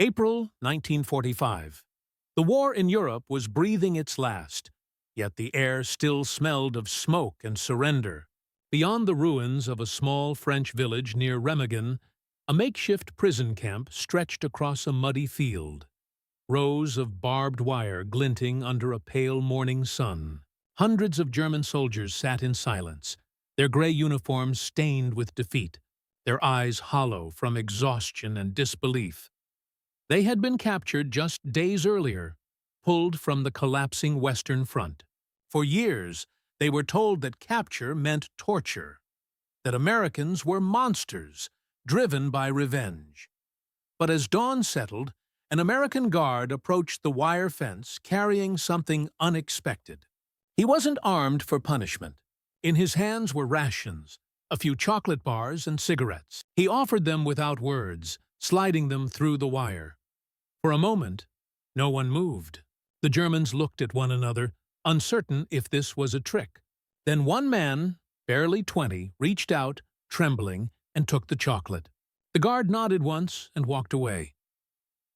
April 1945. The war in Europe was breathing its last, yet the air still smelled of smoke and surrender. Beyond the ruins of a small French village near Remagen, a makeshift prison camp stretched across a muddy field, rows of barbed wire glinting under a pale morning sun. Hundreds of German soldiers sat in silence, their gray uniforms stained with defeat, their eyes hollow from exhaustion and disbelief. They had been captured just days earlier, pulled from the collapsing Western Front. For years, they were told that capture meant torture, that Americans were monsters, driven by revenge. But as dawn settled, an American guard approached the wire fence carrying something unexpected. He wasn't armed for punishment. In his hands were rations, a few chocolate bars and cigarettes. He offered them without words, sliding them through the wire. For a moment, no one moved. The Germans looked at one another, uncertain if this was a trick. Then one man, barely 20, reached out, trembling, and took the chocolate. The guard nodded once and walked away.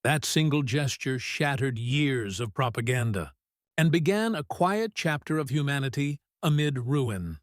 That single gesture shattered years of propaganda and began a quiet chapter of humanity amid ruin.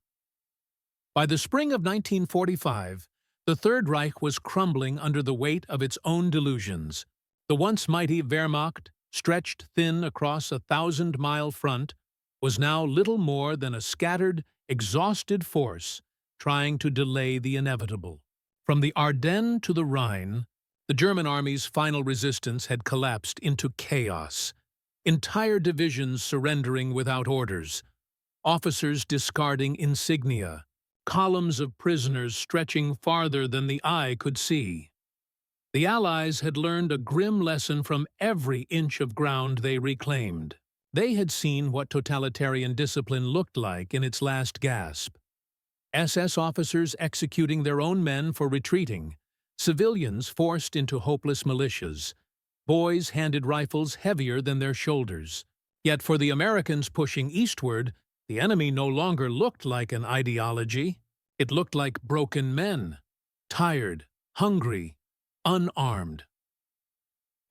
By the spring of 1945, the Third Reich was crumbling under the weight of its own delusions. The once mighty Wehrmacht, stretched thin across a 1,000-mile front, was now little more than a scattered, exhausted force trying to delay the inevitable. From the Ardennes to the Rhine, the German army's final resistance had collapsed into chaos. Entire divisions surrendering without orders, officers discarding insignia, columns of prisoners stretching farther than the eye could see. The Allies had learned a grim lesson from every inch of ground they reclaimed. They had seen what totalitarian discipline looked like in its last gasp. SS officers executing their own men for retreating, civilians forced into hopeless militias, boys handed rifles heavier than their shoulders. Yet for the Americans pushing eastward, the enemy no longer looked like an ideology. It looked like broken men, tired, hungry, unarmed.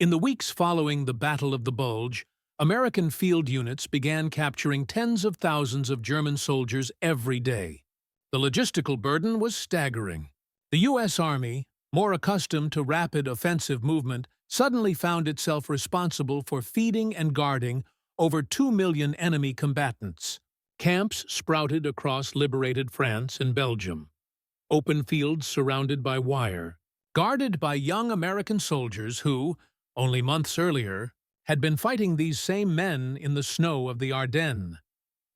In the weeks following the Battle of the Bulge, American field units began capturing tens of thousands of German soldiers every day. The logistical burden was staggering. The U.S. Army, more accustomed to rapid offensive movement, suddenly found itself responsible for feeding and guarding over 2 million enemy combatants. Camps sprouted across liberated France and Belgium. Open fields surrounded by wire, guarded by young American soldiers who, only months earlier, had been fighting these same men in the snow of the Ardennes.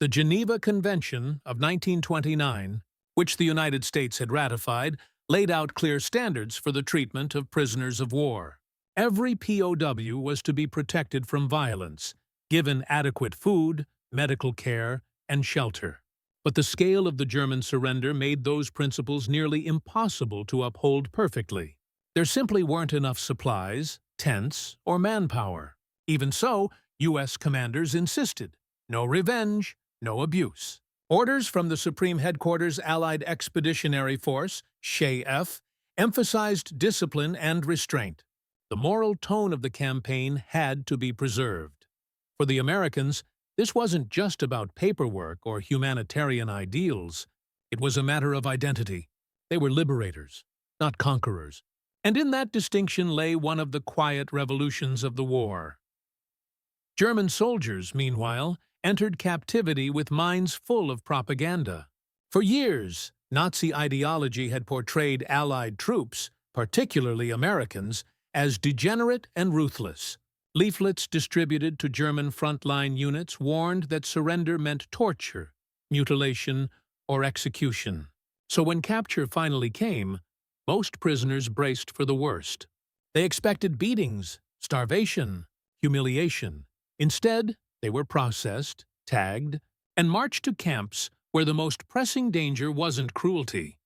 The Geneva Convention of 1929, which the United States had ratified, laid out clear standards for the treatment of prisoners of war. Every POW was to be protected from violence, given adequate food, medical care, and shelter. But the scale of the German surrender made those principles nearly impossible to uphold perfectly. There simply weren't enough supplies, tents, or manpower. Even so, U.S. commanders insisted. No revenge, no abuse. Orders from the Supreme Headquarters Allied Expeditionary Force, SHAEF, emphasized discipline and restraint. The moral tone of the campaign had to be preserved. For the Americans, this wasn't just about paperwork or humanitarian ideals. It was a matter of identity. They were liberators, not conquerors. And in that distinction lay one of the quiet revolutions of the war. German soldiers, meanwhile, entered captivity with minds full of propaganda. For years, Nazi ideology had portrayed Allied troops, particularly Americans, as degenerate and ruthless. Leaflets distributed to German frontline units warned that surrender meant torture, mutilation, or execution. So when capture finally came, most prisoners braced for the worst. They expected beatings, starvation, humiliation. Instead, they were processed, tagged, and marched to camps where the most pressing danger wasn't cruelty.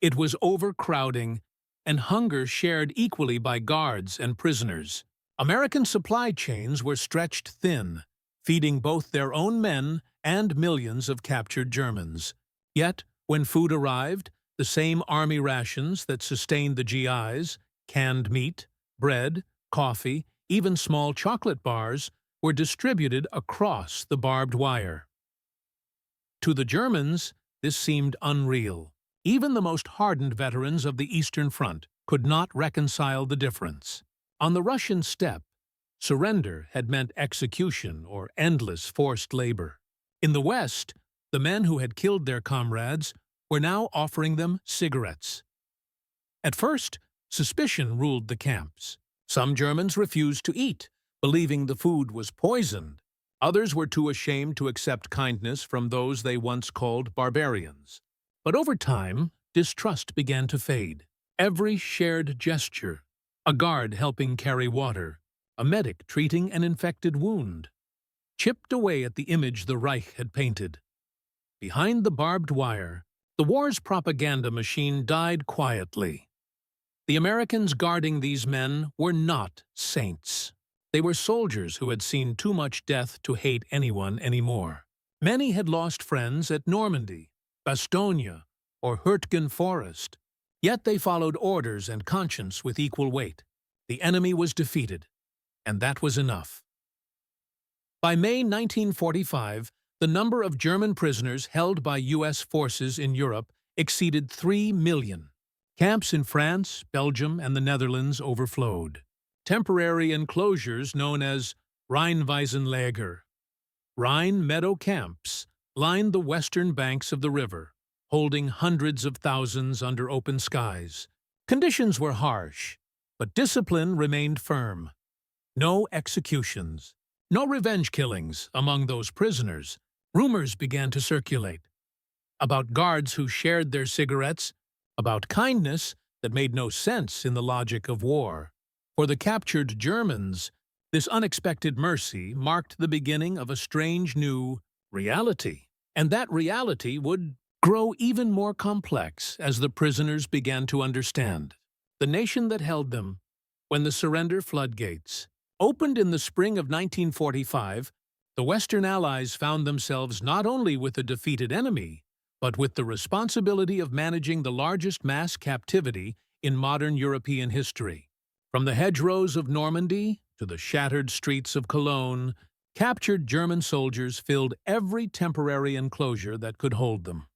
It was overcrowding and hunger shared equally by guards and prisoners. American supply chains were stretched thin, feeding both their own men and millions of captured Germans. Yet, when food arrived, the same army rations that sustained the GIs, canned meat, bread, coffee, even small chocolate bars were distributed across the barbed wire. To the Germans, this seemed unreal. Even the most hardened veterans of the Eastern Front could not reconcile the difference. On the Russian steppe, surrender had meant execution or endless forced labor. In the West, the men who had killed their comrades were now offering them cigarettes. At first, suspicion ruled the camps. Some Germans refused to eat, believing the food was poisoned. Others were too ashamed to accept kindness from those they once called barbarians. But over time, distrust began to fade. Every shared gesture, a guard helping carry water, a medic treating an infected wound, chipped away at the image the Reich had painted. Behind the barbed wire, the war's propaganda machine died quietly. The Americans guarding these men were not saints. They were soldiers who had seen too much death to hate anyone anymore. Many had lost friends at Normandy, Bastogne, or Hürtgen Forest, yet they followed orders and conscience with equal weight. The enemy was defeated, and that was enough. By May 1945, the number of German prisoners held by U.S. forces in Europe exceeded 3 million. Camps in France, Belgium, and the Netherlands overflowed. Temporary enclosures known as Rheinwiesenlager, Rhine meadow camps, lined the western banks of the river, holding hundreds of thousands under open skies. Conditions were harsh, but discipline remained firm. No executions, no revenge killings among those prisoners. Rumors began to circulate about guards who shared their cigarettes, about kindness that made no sense in the logic of war. For the captured Germans, this unexpected mercy marked the beginning of a strange new reality. And that reality would grow even more complex as the prisoners began to understand. The nation that held them, when the surrender floodgates opened in the spring of 1945, the Western Allies found themselves not only with a defeated enemy, but with the responsibility of managing the largest mass captivity in modern European history. From the hedgerows of Normandy to the shattered streets of Cologne, captured German soldiers filled every temporary enclosure that could hold them.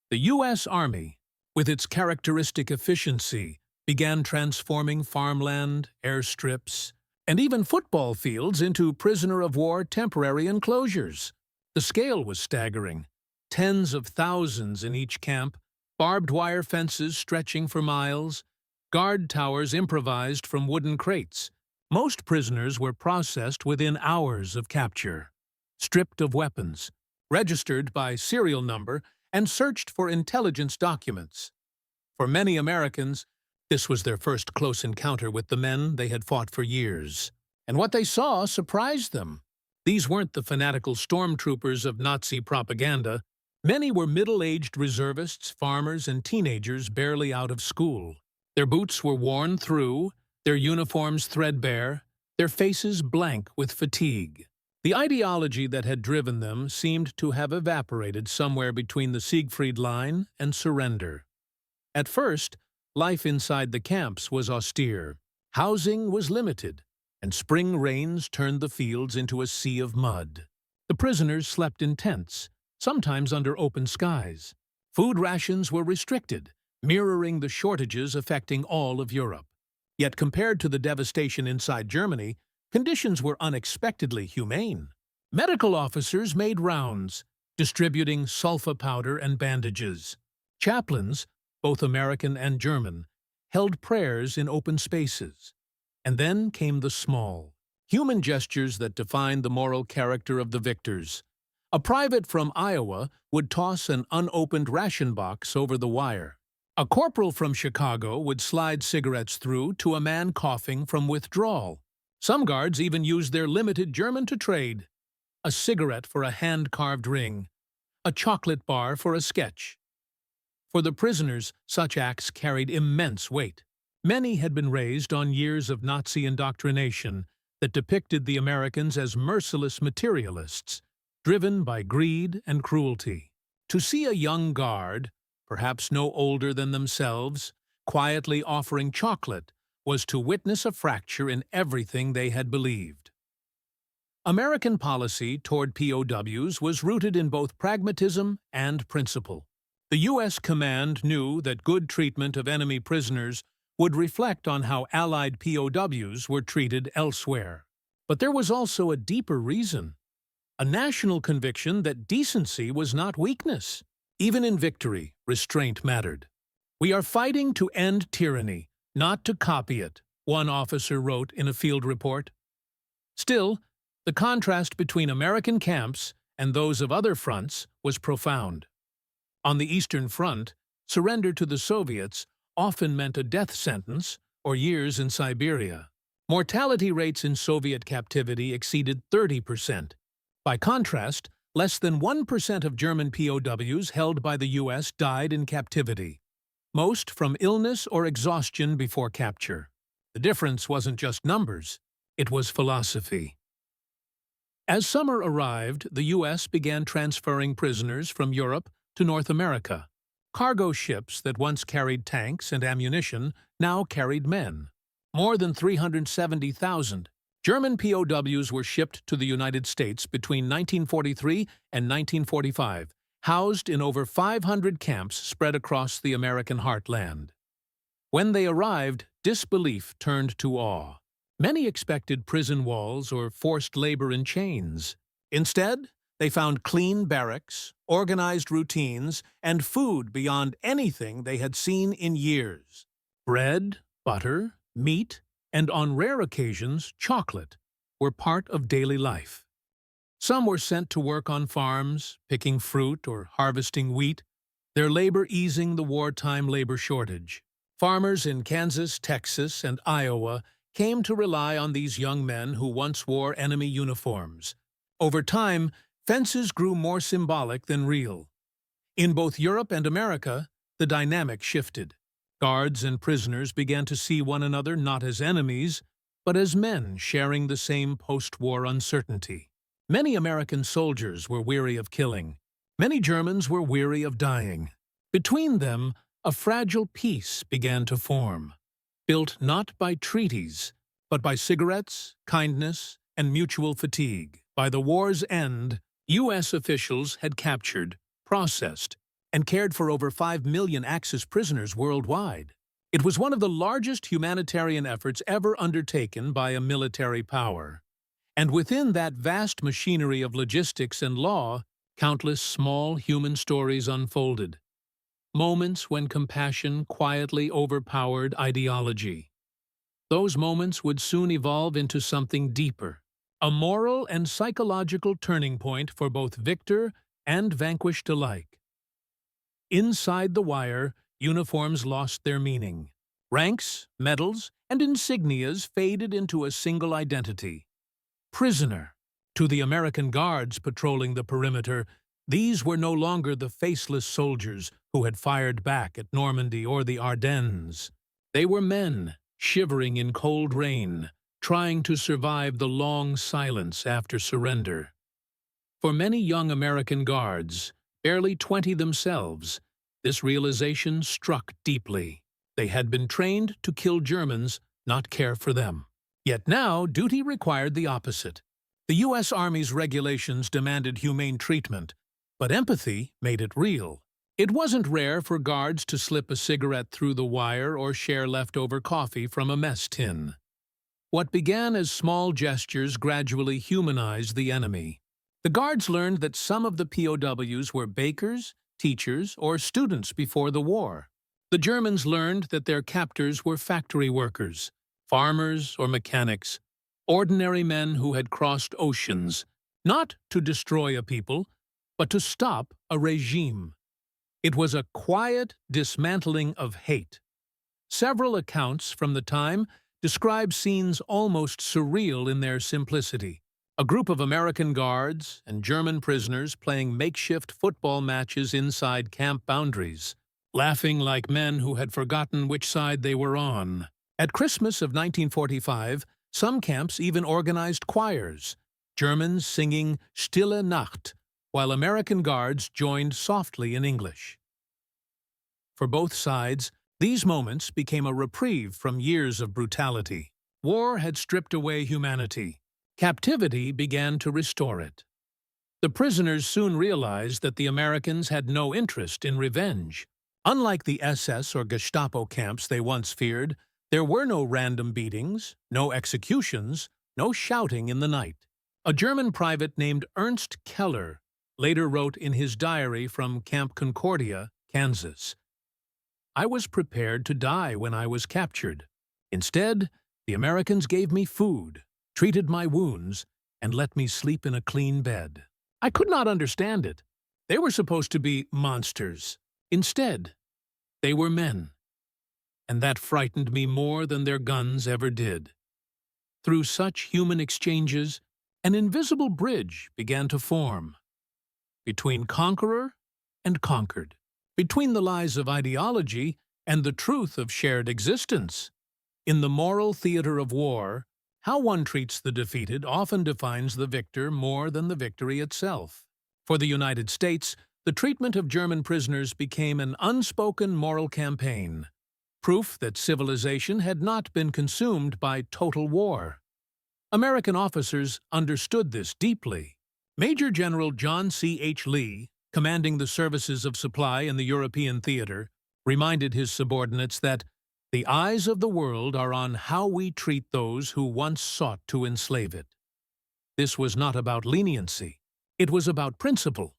The U.S. Army, with its characteristic efficiency, began transforming farmland, airstrips, and even football fields into prisoner-of-war temporary enclosures. The scale was staggering. Tens of thousands in each camp, barbed wire fences stretching for miles, guard towers improvised from wooden crates. Most prisoners were processed within hours of capture, stripped of weapons, registered by serial number, and searched for intelligence documents. For many Americans, this was their first close encounter with the men they had fought for years. And what they saw surprised them. These weren't the fanatical stormtroopers of Nazi propaganda. Many were middle-aged reservists, farmers, and teenagers barely out of school. Their boots were worn through, their uniforms threadbare, their faces blank with fatigue. The ideology that had driven them seemed to have evaporated somewhere between the Siegfried Line and surrender. At first, life inside the camps was austere. Housing was limited, and spring rains turned the fields into a sea of mud. The prisoners slept in tents, sometimes under open skies. Food rations were restricted, mirroring the shortages affecting all of Europe. Yet compared to the devastation inside Germany, conditions were unexpectedly humane. Medical officers made rounds, distributing sulfa powder and bandages. Chaplains, both American and German, held prayers in open spaces. And then came the small, human gestures that defined the moral character of the victors. A private from Iowa would toss an unopened ration box over the wire. A corporal from Chicago would slide cigarettes through to a man coughing from withdrawal. Some guards even used their limited German to trade. A cigarette for a hand-carved ring. A chocolate bar for a sketch. For the prisoners, such acts carried immense weight. Many had been raised on years of Nazi indoctrination that depicted the Americans as merciless materialists, driven by greed and cruelty. To see a young guard, perhaps no older than themselves, quietly offering chocolate was to witness a fracture in everything they had believed. American policy toward POWs was rooted in both pragmatism and principle. The U.S. command knew that good treatment of enemy prisoners would reflect on how Allied POWs were treated elsewhere. But there was also a deeper reason, a national conviction that decency was not weakness. Even in victory, restraint mattered. "We are fighting to end tyranny, not to copy it," one officer wrote in a field report. Still, the contrast between American camps and those of other fronts was profound. On the Eastern Front, surrender to the Soviets often meant a death sentence or years in Siberia. Mortality rates in Soviet captivity exceeded 30%. By contrast, less than 1% of German POWs held by the U.S. died in captivity, most from illness or exhaustion before capture. The difference wasn't just numbers, it was philosophy. As summer arrived, the U.S. began transferring prisoners from Europe to North America. Cargo ships that once carried tanks and ammunition now carried men. More than 370,000 German POWs were shipped to the United States between 1943 and 1945, housed in over 500 camps spread across the American heartland. When they arrived, disbelief turned to awe. Many expected prison walls or forced labor in chains. Instead, they found clean barracks, organized routines, and food beyond anything they had seen in years. Bread, butter, meat, and on rare occasions, chocolate, were part of daily life. Some were sent to work on farms, picking fruit or harvesting wheat, their labor easing the wartime labor shortage. Farmers in Kansas, Texas, and Iowa came to rely on these young men who once wore enemy uniforms. Over time, fences grew more symbolic than real. In both Europe and America, the dynamic shifted. Guards and prisoners began to see one another not as enemies, but as men sharing the same post-war uncertainty. Many American soldiers were weary of killing. Many Germans were weary of dying. Between them, a fragile peace began to form, built not by treaties, but by cigarettes, kindness, and mutual fatigue. By the war's end, U.S. officials had captured, processed, and cared for over 5 million Axis prisoners worldwide. It was one of the largest humanitarian efforts ever undertaken by a military power. And within that vast machinery of logistics and law, countless small human stories unfolded. Moments when compassion quietly overpowered ideology. Those moments would soon evolve into something deeper, a moral and psychological turning point for both victor and vanquished alike. Inside the wire, uniforms lost their meaning. Ranks, medals, and insignias faded into a single identity. Prisoner. To the American guards patrolling the perimeter, these were no longer the faceless soldiers who had fired back at Normandy or the Ardennes. They were men, shivering in cold rain, trying to survive the long silence after surrender. For many young American guards, barely 20 themselves, this realization struck deeply. They had been trained to kill Germans, not care for them. Yet now, duty required the opposite. The U.S. Army's regulations demanded humane treatment, but empathy made it real. It wasn't rare for guards to slip a cigarette through the wire or share leftover coffee from a mess tin. What began as small gestures gradually humanized the enemy. The guards learned that some of the POWs were bakers, teachers, or students before the war. The Germans learned that their captors were factory workers, farmers or mechanics, ordinary men who had crossed oceans, not to destroy a people, but to stop a regime. It was a quiet dismantling of hate. Several accounts from the time describe scenes almost surreal in their simplicity. A group of American guards and German prisoners playing makeshift football matches inside camp boundaries, laughing like men who had forgotten which side they were on. At Christmas of 1945, some camps even organized choirs, Germans singing Stille Nacht, while American guards joined softly in English. For both sides, These moments became a reprieve from years of brutality. War had stripped away humanity. Captivity began to restore it. The prisoners soon realized that the Americans had no interest in revenge. Unlike the SS or Gestapo camps they once feared, there were no random beatings, no executions, no shouting in the night. A German private named Ernst Keller later wrote in his diary from Camp Concordia, Kansas, "I was prepared to die when I was captured. Instead, the Americans gave me food, treated my wounds, and let me sleep in a clean bed. I could not understand it. They were supposed to be monsters. Instead, they were men. And that frightened me more than their guns ever did." Through such human exchanges, an invisible bridge began to form between conqueror and conquered, between the lies of ideology and the truth of shared existence. In the moral theater of war, how one treats the defeated often defines the victor more than the victory itself. For the United States, the treatment of German prisoners became an unspoken moral campaign, proof that civilization had not been consumed by total war. American officers understood this deeply. Major General John C. H. Lee, commanding the services of supply in the European theater, reminded his subordinates that the eyes of the world are on how we treat those who once sought to enslave it. This was not about leniency. It was about principle.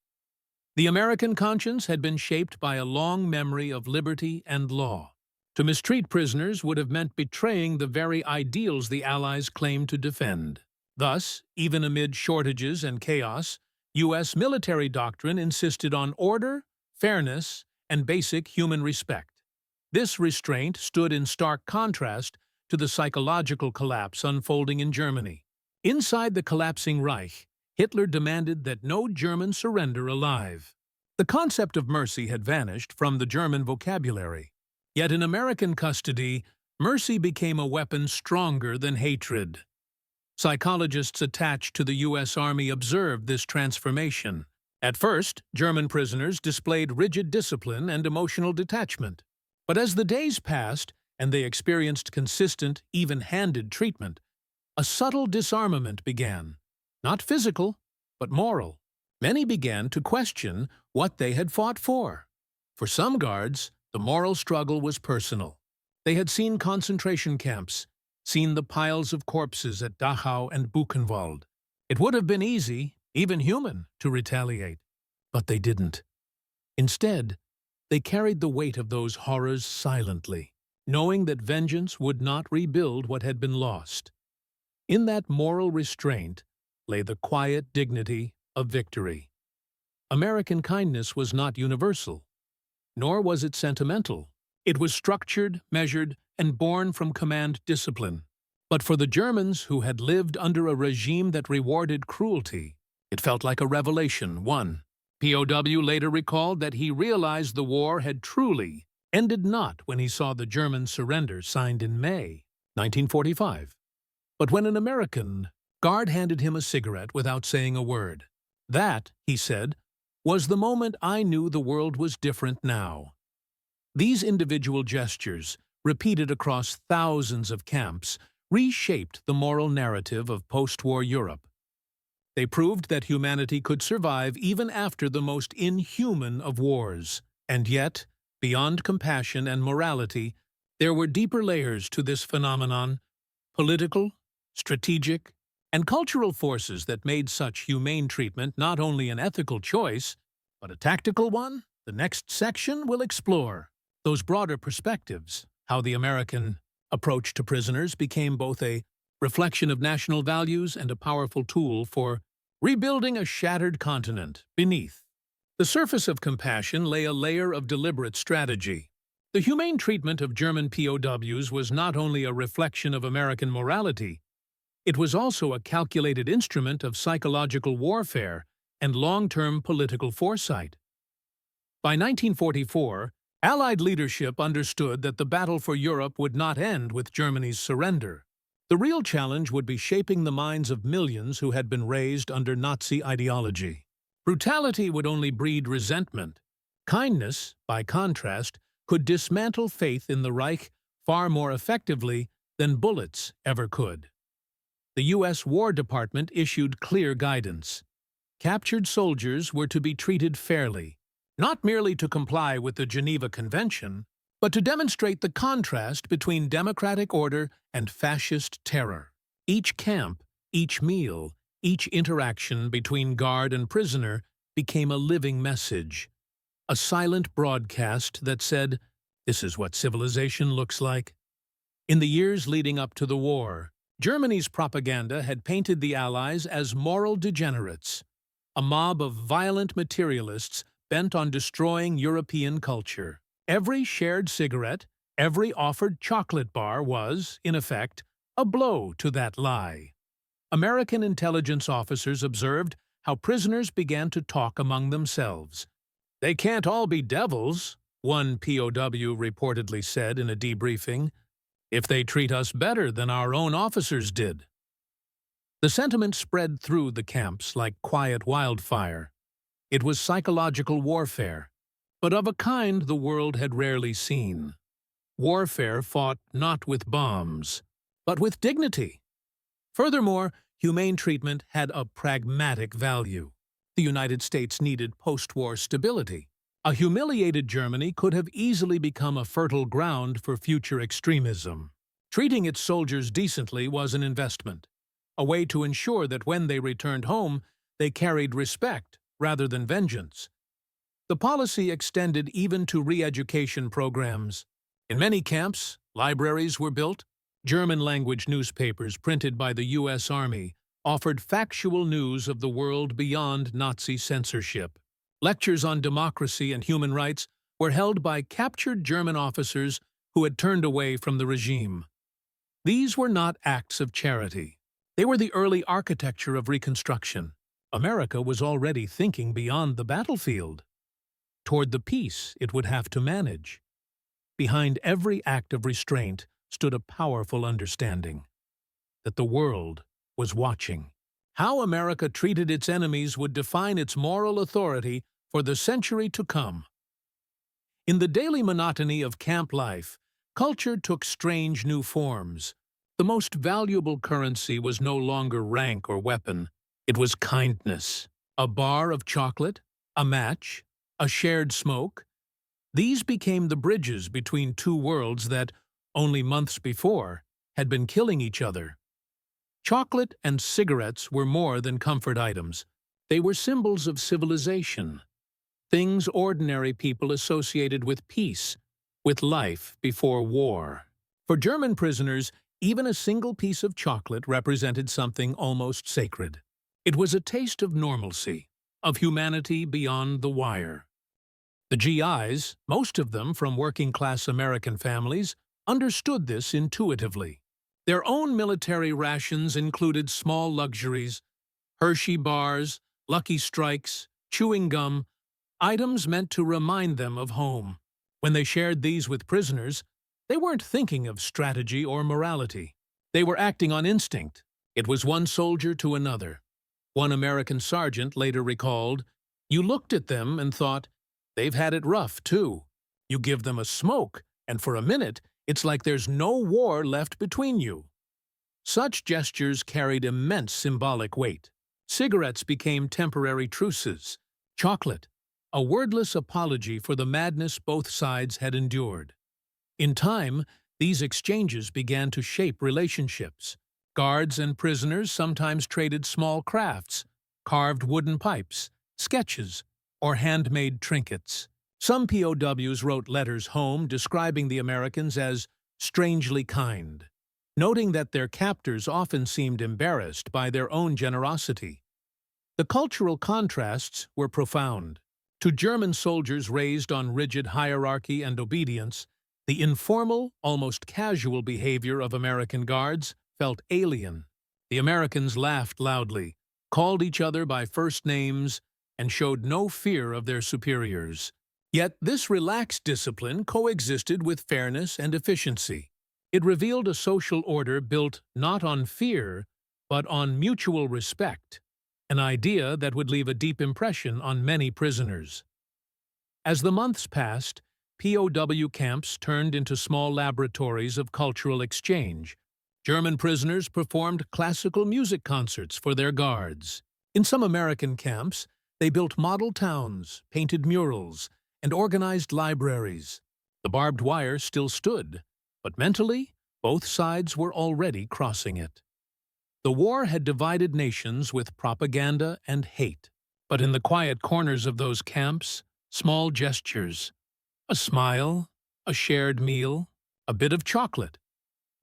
The American conscience had been shaped by a long memory of liberty and law. To mistreat prisoners would have meant betraying the very ideals the Allies claimed to defend. Thus, even amid shortages and chaos, U.S. military doctrine insisted on order, fairness, and basic human respect. This restraint stood in stark contrast to the psychological collapse unfolding in Germany. Inside the collapsing Reich, Hitler demanded that no German surrender alive. The concept of mercy had vanished from the German vocabulary. Yet in American custody, mercy became a weapon stronger than hatred. Psychologists attached to the U.S. Army observed this transformation. At first, German prisoners displayed rigid discipline and emotional detachment. But as the days passed and they experienced consistent, even-handed treatment, a subtle disarmament began. Not physical, but moral. Many began to question what they had fought for. For some guards, the moral struggle was personal. They had seen concentration camps, seen the piles of corpses at Dachau and Buchenwald. It would have been easy, even human, to retaliate. But they didn't. Instead, they carried the weight of those horrors silently, knowing that vengeance would not rebuild what had been lost. In that moral restraint lay the quiet dignity of victory. American kindness was not universal, nor was it sentimental. It was structured, measured, and born from command discipline. But for the Germans who had lived under a regime that rewarded cruelty, it felt like a revelation. One POW later recalled that he realized the war had truly ended not when he saw the German surrender signed in May 1945, but when an American guard handed him a cigarette without saying a word. That, he said, was the moment I knew the world was different now. These individual gestures, repeated across thousands of camps, reshaped the moral narrative of post-war Europe. They proved that humanity could survive even after the most inhuman of wars. And yet, beyond compassion and morality, there were deeper layers to this phenomenon: political, strategic, and cultural forces that made such humane treatment not only an ethical choice, but a tactical one. The next section will explore those broader perspectives, how the American approach to prisoners became both a reflection of national values and a powerful tool for rebuilding a shattered continent. Beneath the surface of compassion lay a layer of deliberate strategy. The humane treatment of German POWs was not only a reflection of American morality, it was also a calculated instrument of psychological warfare and long-term political foresight. By 1944, Allied leadership understood that the battle for Europe would not end with Germany's surrender. The real challenge would be shaping the minds of millions who had been raised under Nazi ideology. Brutality would only breed resentment. Kindness, by contrast, could dismantle faith in the Reich far more effectively than bullets ever could. The U.S. War Department issued clear guidance. Captured soldiers were to be treated fairly, not merely to comply with the Geneva Convention, but to demonstrate the contrast between democratic order and fascist terror. Each camp, each meal, each interaction between guard and prisoner became a living message, a silent broadcast that said, "This is what civilization looks like." In the years leading up to the war, Germany's propaganda had painted the Allies as moral degenerates, a mob of violent materialists bent on destroying European culture. Every shared cigarette, every offered chocolate bar was, in effect, a blow to that lie. American intelligence officers observed how prisoners began to talk among themselves. "They can't all be devils," one POW reportedly said in a debriefing, "if they treat us better than our own officers did." The sentiment spread through the camps like quiet wildfire. It was psychological warfare, but of a kind the world had rarely seen. Warfare fought not with bombs, but with dignity. Furthermore, humane treatment had a pragmatic value. The United States needed post-war stability. A humiliated Germany could have easily become a fertile ground for future extremism. Treating its soldiers decently was an investment, a way to ensure that when they returned home, they carried respect rather than vengeance. The policy extended even to re-education programs. In many camps, libraries were built. German-language newspapers printed by the U.S. Army offered factual news of the world beyond Nazi censorship. Lectures on democracy and human rights were held by captured German officers who had turned away from the regime. These were not acts of charity. They were the early architecture of Reconstruction. America was already thinking beyond the battlefield, toward the peace it would have to manage. Behind every act of restraint stood a powerful understanding that the world was watching. How America treated its enemies would define its moral authority for the century to come. In the daily monotony of camp life, culture took strange new forms. The most valuable currency was no longer rank or weapon. It was kindness. A bar of chocolate, a match, a shared smoke. These became the bridges between two worlds that, only months before, had been killing each other. Chocolate and cigarettes were more than comfort items. They were symbols of civilization, things ordinary people associated with peace, with life before war. For German prisoners, even a single piece of chocolate represented something almost sacred. It was a taste of normalcy, of humanity beyond the wire. The GIs, most of them from working-class American families, understood this intuitively. Their own military rations included small luxuries, Hershey bars, Lucky Strikes, chewing gum, items meant to remind them of home. When they shared these with prisoners, they weren't thinking of strategy or morality. They were acting on instinct. It was one soldier to another. One American sergeant later recalled, "You looked at them and thought, they've had it rough, too. You give them a smoke, and for a minute, it's like there's no war left between you." Such gestures carried immense symbolic weight. Cigarettes became temporary truces. Chocolate, a wordless apology for the madness both sides had endured. In time, these exchanges began to shape relationships. Guards and prisoners sometimes traded small crafts, carved wooden pipes, sketches, or handmade trinkets. Some POWs wrote letters home describing the Americans as strangely kind, noting that their captors often seemed embarrassed by their own generosity. The cultural contrasts were profound. To German soldiers raised on rigid hierarchy and obedience, the informal, almost casual behavior of American guards felt alien. The Americans laughed loudly, called each other by first names, and showed no fear of their superiors. Yet this relaxed discipline coexisted with fairness and efficiency. It revealed a social order built not on fear, but on mutual respect, an idea that would leave a deep impression on many prisoners. As the months passed, POW camps turned into small laboratories of cultural exchange. German prisoners performed classical music concerts for their guards. In some American camps, they built model towns, painted murals, and organized libraries. The barbed wire still stood, but mentally, both sides were already crossing it. The war had divided nations with propaganda and hate. But in the quiet corners of those camps, small gestures, a smile, a shared meal, a bit of chocolate,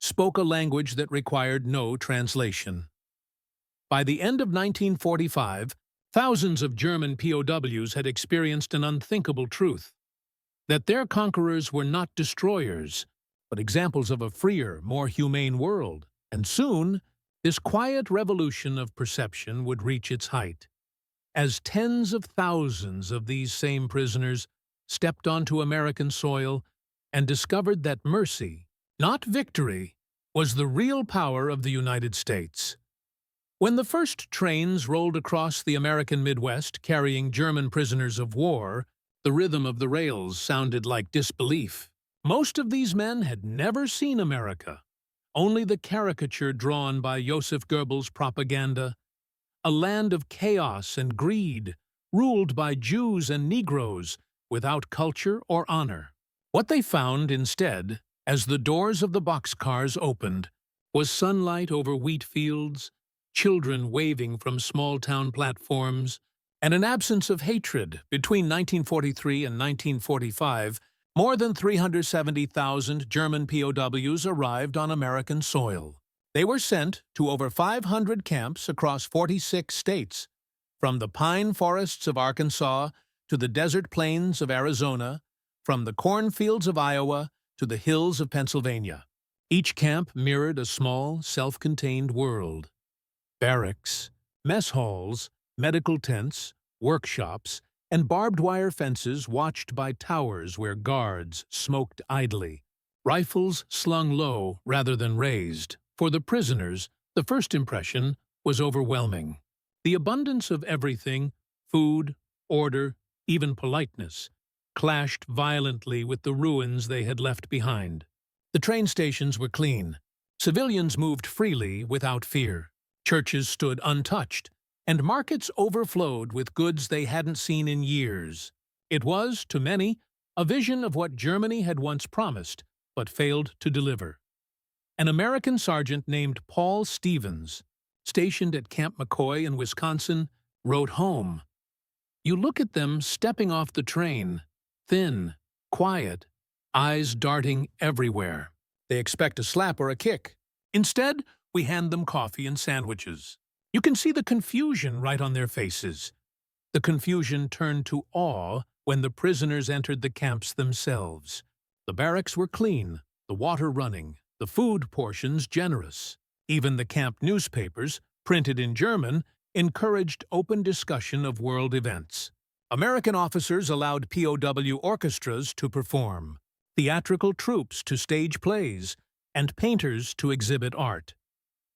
spoke a language that required no translation. By the end of 1945, thousands of German POWs had experienced an unthinkable truth: that their conquerors were not destroyers, but examples of a freer, more humane world. And soon, this quiet revolution of perception would reach its height, as tens of thousands of these same prisoners stepped onto American soil and discovered that mercy, not victory, was the real power of the United States. When the first trains rolled across the American Midwest carrying German prisoners of war, the rhythm of the rails sounded like disbelief. Most of these men had never seen America, only the caricature drawn by Joseph Goebbels' propaganda, a land of chaos and greed, ruled by Jews and Negroes, without culture or honor. What they found instead, as the doors of the boxcars opened, was sunlight over wheat fields, children waving from small-town platforms, and an absence of hatred. Between 1943 and 1945, more than 370,000 German POWs arrived on American soil. They were sent to over 500 camps across 46 states, from the pine forests of Arkansas to the desert plains of Arizona, from the cornfields of Iowa to the hills of Pennsylvania. Each camp mirrored a small, self-contained world. Barracks, mess halls, medical tents, workshops, and barbed wire fences watched by towers where guards smoked idly, rifles slung low rather than raised. For the prisoners, the first impression was overwhelming. The abundance of everything, food, order, even politeness, clashed violently with the ruins they had left behind. The train stations were clean. Civilians moved freely without fear. Churches stood untouched, and markets overflowed with goods they hadn't seen in years. It was, to many, a vision of what Germany had once promised, but failed to deliver. An American sergeant named Paul Stevens, stationed at Camp McCoy in Wisconsin, wrote home. You look at them stepping off the train, thin, quiet, eyes darting everywhere. They expect a slap or a kick. Instead, we hand them coffee and sandwiches. You can see the confusion right on their faces. The confusion turned to awe when the prisoners entered the camps themselves. The barracks were clean, the water running, the food portions generous. Even the camp newspapers, printed in German, encouraged open discussion of world events. American officers allowed POW orchestras to perform, theatrical troupes to stage plays, and painters to exhibit art.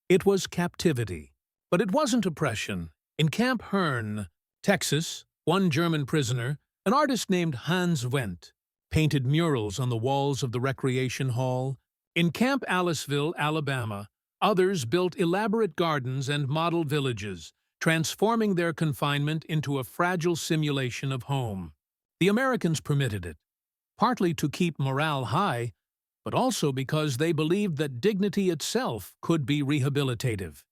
It was captivity, but it wasn't oppression. In Camp Hearne, Texas, one German prisoner, an artist named Hans Wendt, painted murals on the walls of the recreation hall. In Camp Aliceville, Alabama, others built elaborate gardens and model villages, transforming their confinement into a fragile simulation of home. The Americans permitted it, partly to keep morale high, but also because they believed that dignity itself could be rehabilitative.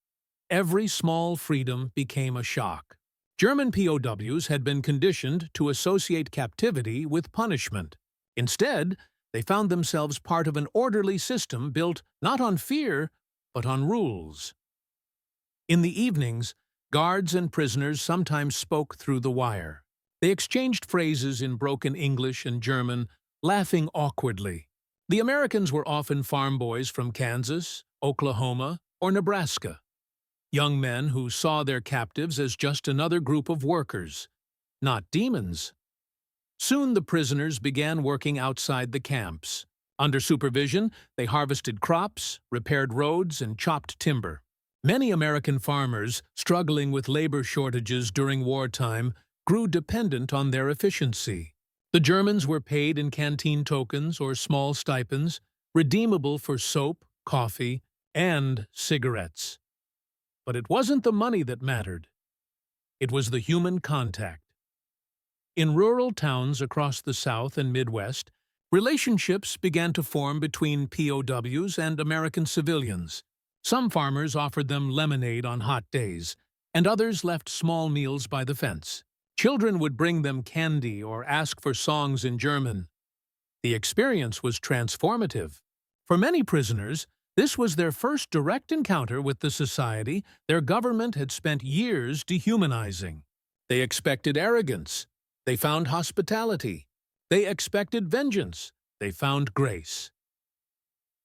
Every small freedom became a shock. German POWs had been conditioned to associate captivity with punishment. Instead, they found themselves part of an orderly system built not on fear, but on rules. In the evenings, guards and prisoners sometimes spoke through the wire. They exchanged phrases in broken English and German, laughing awkwardly. The Americans were often farm boys from Kansas, Oklahoma, or Nebraska. Young men who saw their captives as just another group of workers, not demons. Soon the prisoners began working outside the camps. Under supervision, they harvested crops, repaired roads, and chopped timber. Many American farmers, struggling with labor shortages during wartime, grew dependent on their efficiency. The Germans were paid in canteen tokens or small stipends, redeemable for soap, coffee, and cigarettes. But it wasn't the money that mattered. It was the human contact. In rural towns across the South and Midwest, relationships began to form between POWs and American civilians. Some farmers offered them lemonade on hot days, and others left small meals by the fence. Children would bring them candy or ask for songs in German. The experience was transformative. For many prisoners, this was their first direct encounter with the society their government had spent years dehumanizing. They expected arrogance. They found hospitality. They expected vengeance. They found grace.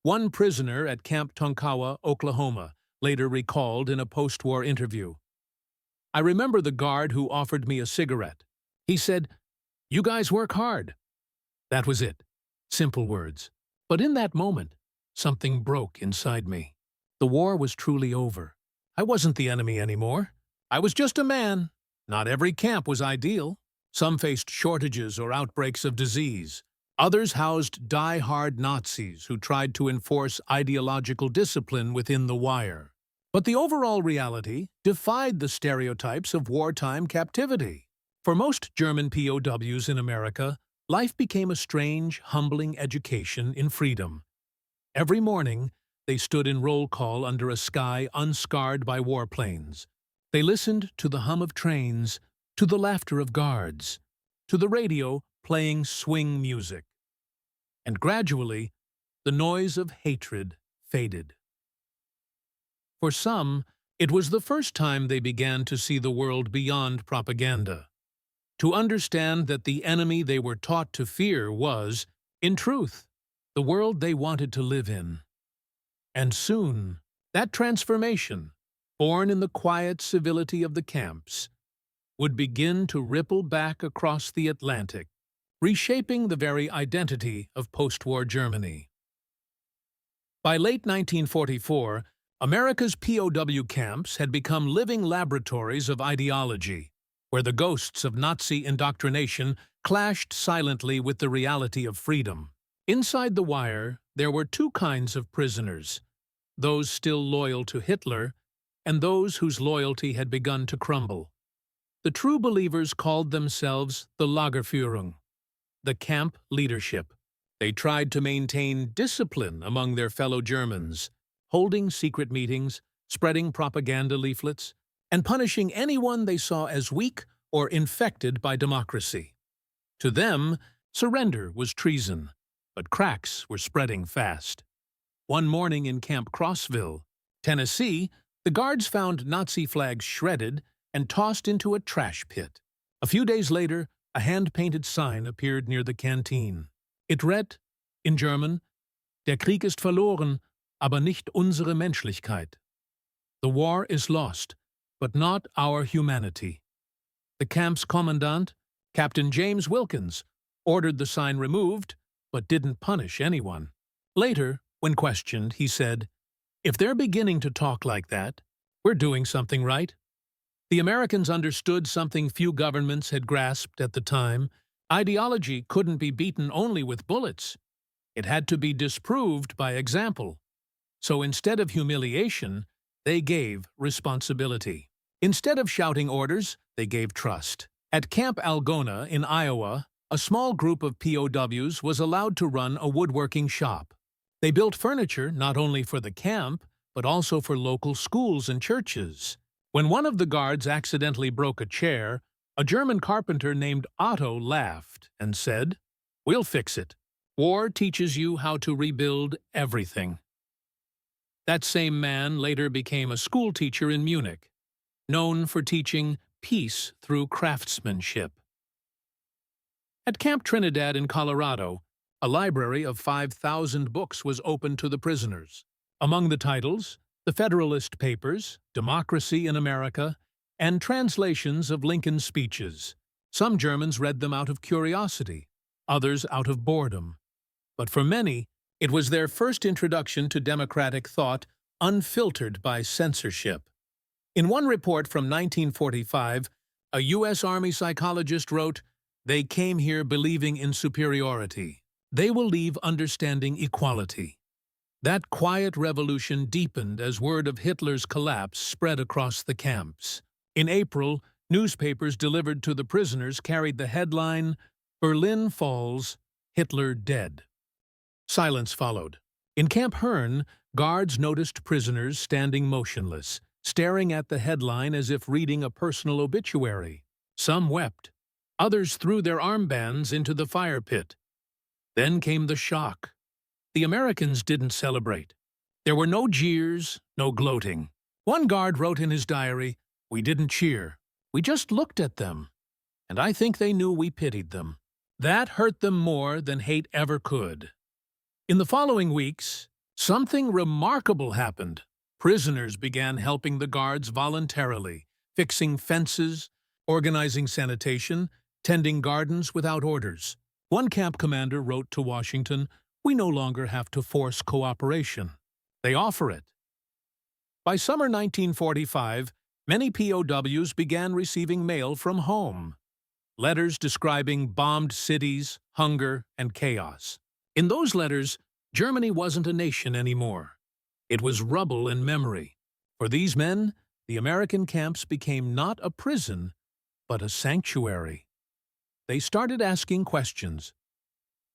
One prisoner at Camp Tonkawa, Oklahoma, later recalled in a post-war interview, "I remember the guard who offered me a cigarette. He said, 'You guys work hard.' That was it. Simple words. But in that moment, something broke inside me. The war was truly over. I wasn't the enemy anymore. I was just a man. Not every camp was ideal. Some faced shortages or outbreaks of disease. Others housed die-hard Nazis who tried to enforce ideological discipline within the wire. But the overall reality defied the stereotypes of wartime captivity. For most German POWs in America, life became a strange, humbling education in freedom. Every morning, they stood in roll call under a sky unscarred by warplanes. They listened to the hum of trains, to the laughter of guards, to the radio playing swing music. And gradually, the noise of hatred faded. For some, it was the first time they began to see the world beyond propaganda, to understand that the enemy they were taught to fear was, in truth, the world they wanted to live in. And soon, that transformation, born in the quiet civility of the camps, would begin to ripple back across the Atlantic, reshaping the very identity of post-war Germany. By late 1944, America's POW camps had become living laboratories of ideology, where the ghosts of Nazi indoctrination clashed silently with the reality of freedom. Inside the wire, there were two kinds of prisoners, those still loyal to Hitler and those whose loyalty had begun to crumble. The true believers called themselves the Lagerführung, the camp leadership. They tried to maintain discipline among their fellow Germans, holding secret meetings, spreading propaganda leaflets, and punishing anyone they saw as weak or infected by democracy. To them, surrender was treason, but cracks were spreading fast. One morning in Camp Crossville, Tennessee, the guards found Nazi flags shredded and tossed into a trash pit. A few days later, a hand-painted sign appeared near the canteen. It read, in German, "Der Krieg ist verloren, aber nicht unsere Menschlichkeit." The war is lost, but not our humanity. The camp's commandant, Captain James Wilkins, ordered the sign removed, but didn't punish anyone. Later, when questioned, he said, "If they're beginning to talk like that, we're doing something right." The Americans understood something few governments had grasped at the time. Ideology couldn't be beaten only with bullets. It had to be disproved by example. So instead of humiliation, they gave responsibility. Instead of shouting orders, they gave trust. At Camp Algona in Iowa, a small group of POWs was allowed to run a woodworking shop. They built furniture not only for the camp, but also for local schools and churches. When one of the guards accidentally broke a chair, a German carpenter named Otto laughed and said, "We'll fix it. War teaches you how to rebuild everything." That same man later became a school teacher in Munich, known for teaching peace through craftsmanship. At Camp Trinidad in Colorado, a library of 5,000 books was open to the prisoners. Among the titles, the Federalist Papers, Democracy in America, and translations of Lincoln's speeches. Some Germans read them out of curiosity, others out of boredom. But for many, it was their first introduction to democratic thought, unfiltered by censorship. In one report from 1945, a U.S. Army psychologist wrote, They came here believing in superiority. They will leave understanding equality. That quiet revolution deepened as word of Hitler's collapse spread across the camps. In April, newspapers delivered to the prisoners carried the headline, "Berlin Falls, Hitler Dead." Silence followed. In Camp Herne, guards noticed prisoners standing motionless, staring at the headline as if reading a personal obituary. Some wept. Others threw their armbands into the fire pit. Then came the shock. The Americans didn't celebrate. There were no jeers, no gloating. One guard wrote in his diary, "We didn't cheer. We just looked at them. And I think they knew we pitied them." That hurt them more than hate ever could. In the following weeks, something remarkable happened. Prisoners began helping the guards voluntarily, fixing fences, organizing sanitation, tending gardens without orders. One camp commander wrote to Washington, "We no longer have to force cooperation. They offer it." By summer 1945, many POWs began receiving mail from home. Letters describing bombed cities, hunger, and chaos. In those letters, Germany wasn't a nation anymore. It was rubble and memory. For these men, the American camps became not a prison, but a sanctuary. They started asking questions.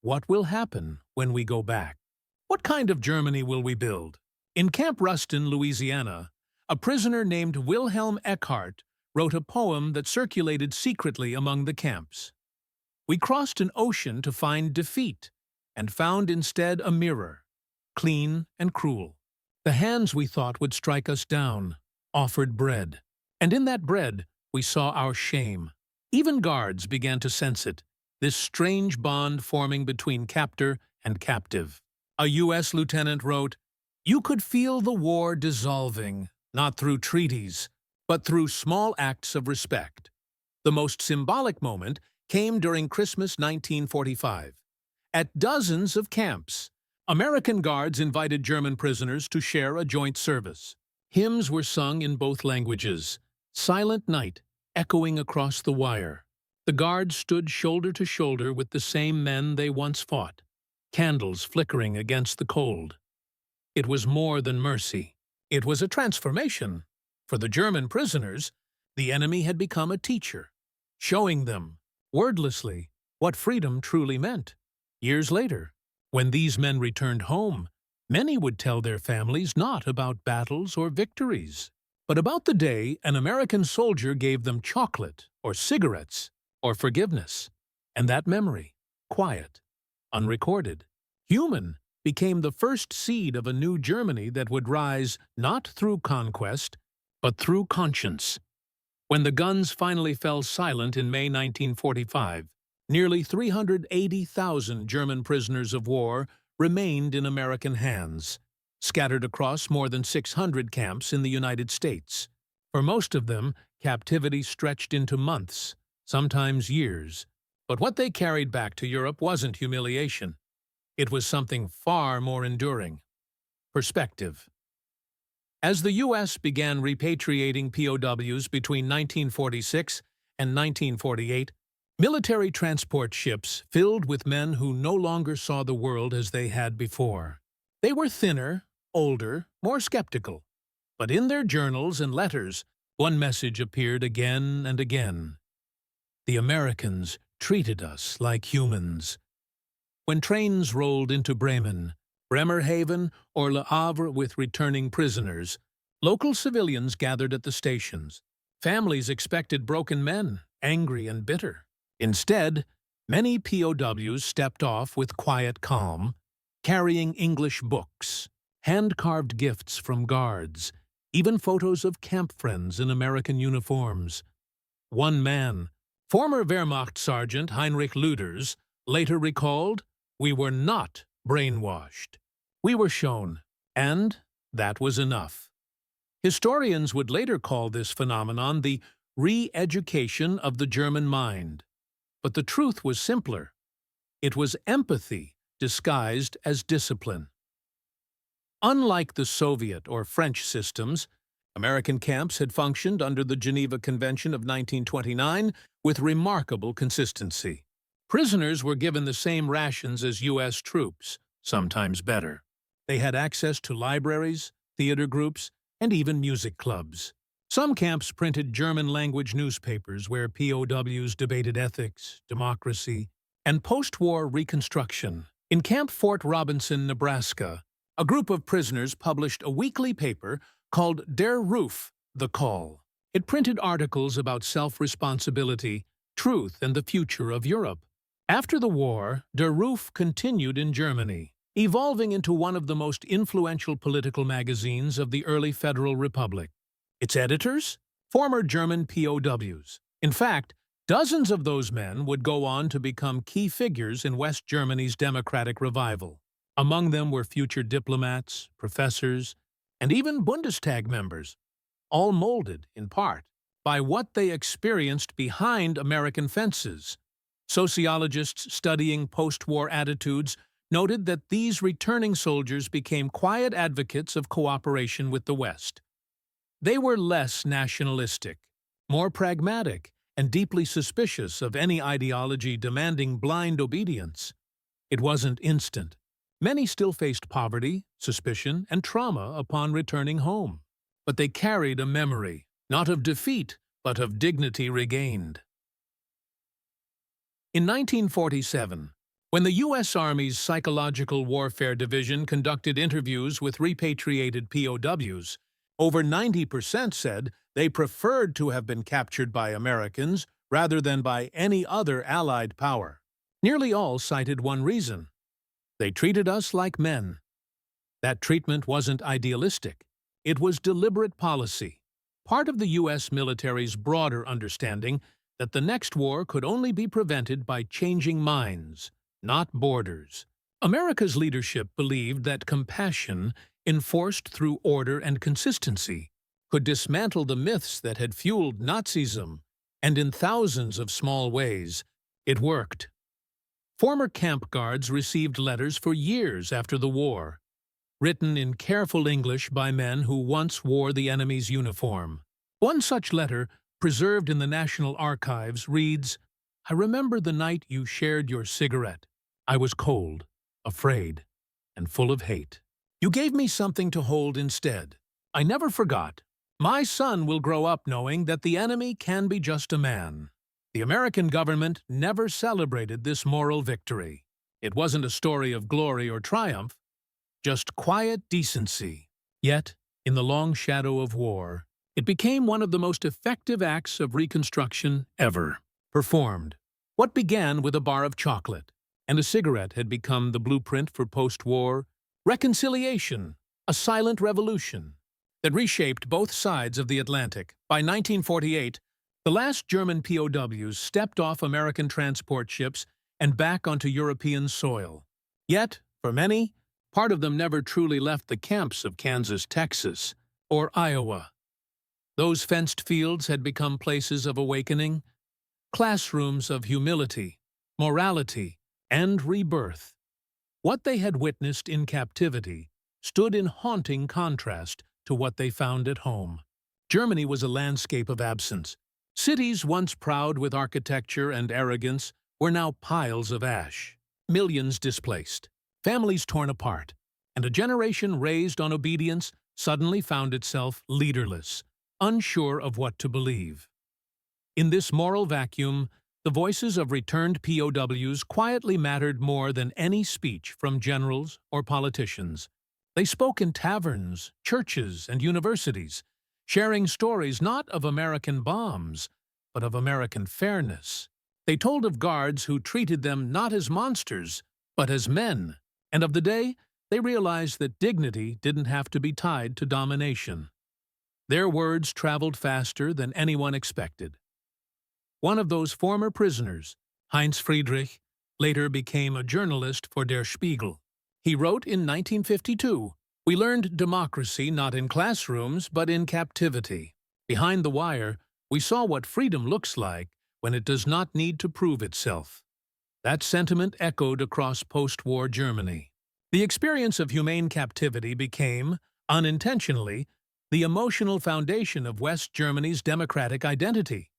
What will happen when we go back? What kind of Germany will we build? In Camp Ruston, Louisiana, a prisoner named Wilhelm Eckhart wrote a poem that circulated secretly among the camps. "We crossed an ocean to find defeat, and found instead a mirror, clean and cruel. The hands we thought would strike us down offered bread, and in that bread we saw our shame." Even guards began to sense it, this strange bond forming between captor and captive. A U.S. lieutenant wrote, "You could feel the war dissolving, not through treaties, but through small acts of respect." The most symbolic moment came during Christmas 1945. At dozens of camps, American guards invited German prisoners to share a joint service. Hymns were sung in both languages, "Silent Night" echoing across the wire. The guards stood shoulder to shoulder with the same men they once fought, candles flickering against the cold. It was more than mercy. It was a transformation. For the German prisoners, the enemy had become a teacher, showing them, wordlessly, what freedom truly meant. Years later, when these men returned home, many would tell their families not about battles or victories, but about the day an American soldier gave them chocolate or cigarettes or forgiveness. And that memory, quiet, unrecorded, human, became the first seed of a new Germany that would rise not through conquest, but through conscience. When the guns finally fell silent in May 1945, nearly 380,000 German prisoners of war remained in American hands, scattered across more than 600 camps in the United States. For most of them, captivity stretched into months, sometimes years. But what they carried back to Europe wasn't humiliation. It was something far more enduring: perspective. As the U.S. began repatriating POWs between 1946 and 1948, military transport ships filled with men who no longer saw the world as they had before. They were thinner, older, more skeptical. But in their journals and letters, one message appeared again and again: the Americans treated us like humans. When trains rolled into Bremen, Bremerhaven, or Le Havre with returning prisoners, local civilians gathered at the stations. Families expected broken men, angry and bitter. Instead, many POWs stepped off with quiet calm, carrying English books, hand-carved gifts from guards, even photos of camp friends in American uniforms. One man, former Wehrmacht Sergeant Heinrich Luders, later recalled, "We were not brainwashed. We were shown, and that was enough." Historians would later call this phenomenon the re-education of the German mind. But the truth was simpler. It was empathy disguised as discipline. Unlike the Soviet or French systems, American camps had functioned under the Geneva Convention of 1929 with remarkable consistency. Prisoners were given the same rations as U.S. troops, sometimes better. They had access to libraries, theater groups, and even music clubs. Some camps printed German-language newspapers where POWs debated ethics, democracy, and post-war reconstruction. In Camp Fort Robinson, Nebraska, a group of prisoners published a weekly paper called Der Ruf, The Call. It printed articles about self-responsibility, truth, and the future of Europe. After the war, Der Ruf continued in Germany, evolving into one of the most influential political magazines of the early Federal Republic. Its editors? Former German POWs. In fact, dozens of those men would go on to become key figures in West Germany's democratic revival. Among them were future diplomats, professors, and even Bundestag members, all molded, in part, by what they experienced behind American fences. Sociologists studying post-war attitudes noted that these returning soldiers became quiet advocates of cooperation with the West. They were less nationalistic, more pragmatic, and deeply suspicious of any ideology demanding blind obedience. It wasn't instant. Many still faced poverty, suspicion, and trauma upon returning home. But they carried a memory, not of defeat, but of dignity regained. In 1947, when the U.S. Army's Psychological Warfare Division conducted interviews with repatriated POWs, over 90% said they preferred to have been captured by Americans rather than by any other Allied power. Nearly all cited one reason: they treated us like men. That treatment wasn't idealistic. It was deliberate policy, part of the U.S. military's broader understanding that the next war could only be prevented by changing minds, not borders. America's leadership believed that compassion, enforced through order and consistency, could dismantle the myths that had fueled Nazism, and in thousands of small ways, it worked. Former camp guards received letters for years after the war, written in careful English by men who once wore the enemy's uniform. One such letter, preserved in the National Archives, reads, "I remember the night you shared your cigarette. I was cold, afraid, and full of hate. You gave me something to hold instead. I never forgot. My son will grow up knowing that the enemy can be just a man." The American government never celebrated this moral victory. It wasn't a story of glory or triumph, just quiet decency. Yet, in the long shadow of war, it became one of the most effective acts of reconstruction ever performed. What began with a bar of chocolate and a cigarette had become the blueprint for post-war reconciliation, a silent revolution that reshaped both sides of the Atlantic. By 1948, the last German POWs stepped off American transport ships and back onto European soil. Yet, for many, part of them never truly left the camps of Kansas, Texas, or Iowa. Those fenced fields had become places of awakening, classrooms of humility, morality, and rebirth. What they had witnessed in captivity stood in haunting contrast to what they found at home. Germany was a landscape of absence. Cities once proud with architecture and arrogance were now piles of ash. Millions displaced, families torn apart, and a generation raised on obedience suddenly found itself leaderless, unsure of what to believe. In this moral vacuum, the voices of returned POWs quietly mattered more than any speech from generals or politicians. They spoke in taverns, churches, and universities, sharing stories not of American bombs, but of American fairness. They told of guards who treated them not as monsters, but as men, and of the day they realized that dignity didn't have to be tied to domination. Their words traveled faster than anyone expected. One of those former prisoners, Heinz Friedrich, later became a journalist for Der Spiegel. He wrote in 1952, "We learned democracy not in classrooms, but in captivity. Behind the wire, we saw what freedom looks like when it does not need to prove itself." That sentiment echoed across post-war Germany. The experience of humane captivity became, unintentionally, the emotional foundation of West Germany's democratic identity.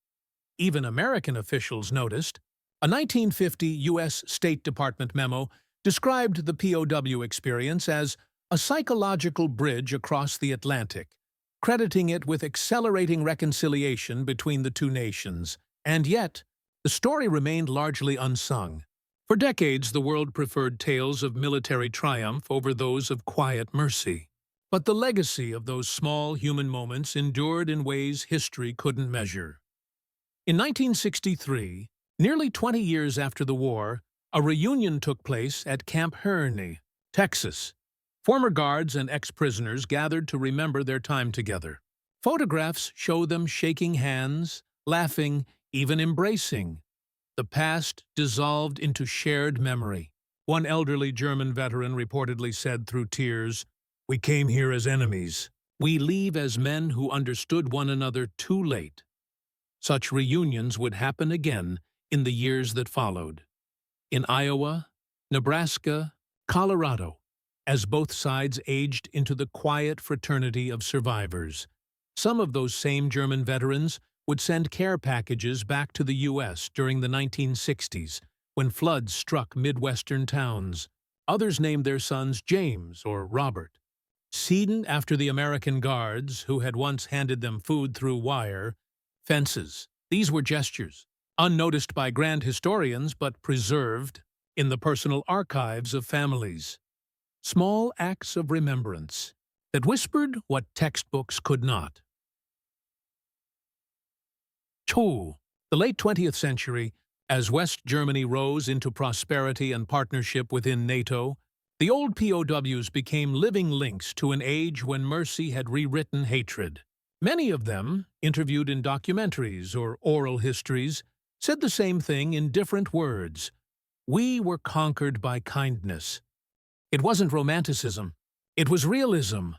Even American officials noticed. A 1950 U.S. State Department memo described the POW experience as a psychological bridge across the Atlantic, crediting it with accelerating reconciliation between the two nations. And yet, the story remained largely unsung. For decades, the world preferred tales of military triumph over those of quiet mercy. But the legacy of those small human moments endured in ways history couldn't measure. In 1963, nearly 20 years after the war, a reunion took place at Camp Herne, Texas. Former guards and ex-prisoners gathered to remember their time together. Photographs show them shaking hands, laughing, even embracing. The past dissolved into shared memory. One elderly German veteran reportedly said through tears, "We came here as enemies. We leave as men who understood one another too late." Such reunions would happen again in the years that followed. In Iowa, Nebraska, Colorado, as both sides aged into the quiet fraternity of survivors. Some of those same German veterans would send care packages back to the U.S. during the 1960s, when floods struck Midwestern towns. Others named their sons James or Robert. Seeded after the American guards, who had once handed them food through wire, fences. These were gestures, unnoticed by grand historians but preserved in the personal archives of families. Small acts of remembrance that whispered what textbooks could not. The late 20th century, as West Germany rose into prosperity and partnership within NATO, the old POWs became living links to an age when mercy had rewritten hatred. Many of them, interviewed in documentaries or oral histories, said the same thing in different words. We were conquered by kindness. It wasn't romanticism. It was realism.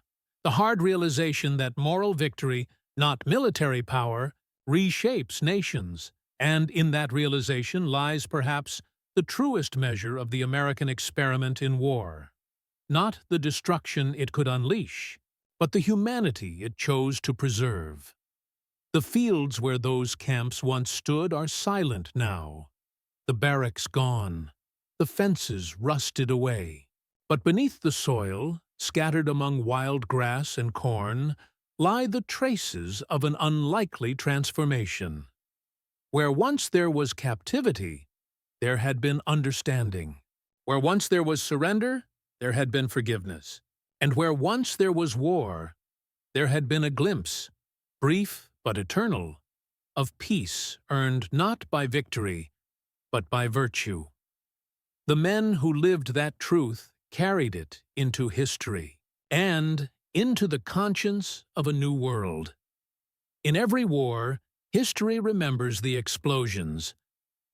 The hard realization that moral victory, not military power, reshapes nations, and in that realization lies perhaps the truest measure of the American experiment in war. Not the destruction it could unleash, but the humanity it chose to preserve. The fields where those camps once stood are silent now. The barracks gone, the fences rusted away. But beneath the soil, scattered among wild grass and corn, lie the traces of an unlikely transformation. Where once there was captivity, there had been understanding. Where once there was surrender, there had been forgiveness. And where once there was war, there had been a glimpse, brief but eternal, of peace earned not by victory, but by virtue. The men who lived that truth carried it into history and into the conscience of a new world. In every war, history remembers the explosions,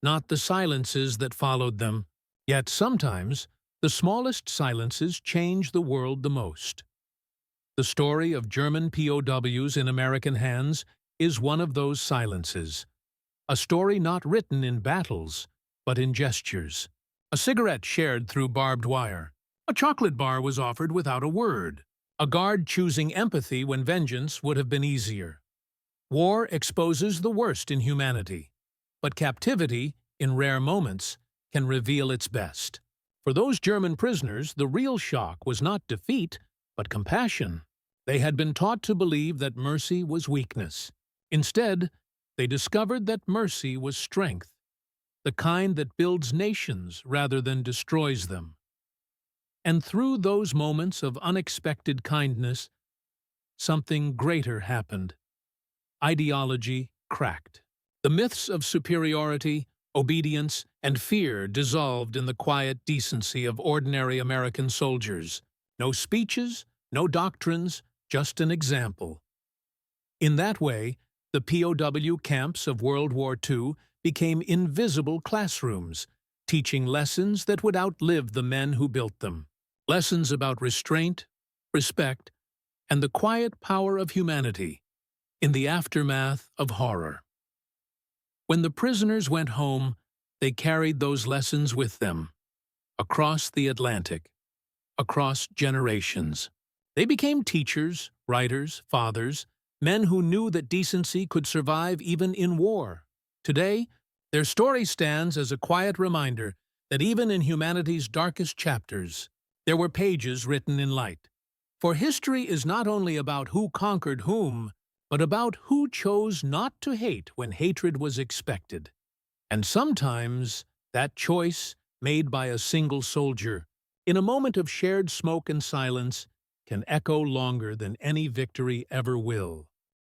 not the silences that followed them, yet sometimes the smallest silences change the world the most. The story of German POWs in American hands is one of those silences, a story not written in battles, but in gestures. A cigarette shared through barbed wire. A chocolate bar was offered without a word. A guard choosing empathy when vengeance would have been easier. War exposes the worst in humanity, but captivity, in rare moments, can reveal its best. For those German prisoners, the real shock was not defeat, but compassion. They had been taught to believe that mercy was weakness. Instead, they discovered that mercy was strength, the kind that builds nations rather than destroys them. And through those moments of unexpected kindness, something greater happened. Ideology cracked. The myths of superiority, obedience, and fear dissolved in the quiet decency of ordinary American soldiers. No speeches, no doctrines, just an example. In that way, the POW camps of World War II became invisible classrooms, teaching lessons that would outlive the men who built them. Lessons about restraint, respect, and the quiet power of humanity in the aftermath of horror. When the prisoners went home, they carried those lessons with them, across the Atlantic, across generations. They became teachers, writers, fathers, men who knew that decency could survive even in war. Today, their story stands as a quiet reminder that even in humanity's darkest chapters, there were pages written in light. For history is not only about who conquered whom, but about who chose not to hate when hatred was expected. And sometimes, that choice, made by a single soldier, in a moment of shared smoke and silence, can echo longer than any victory ever will.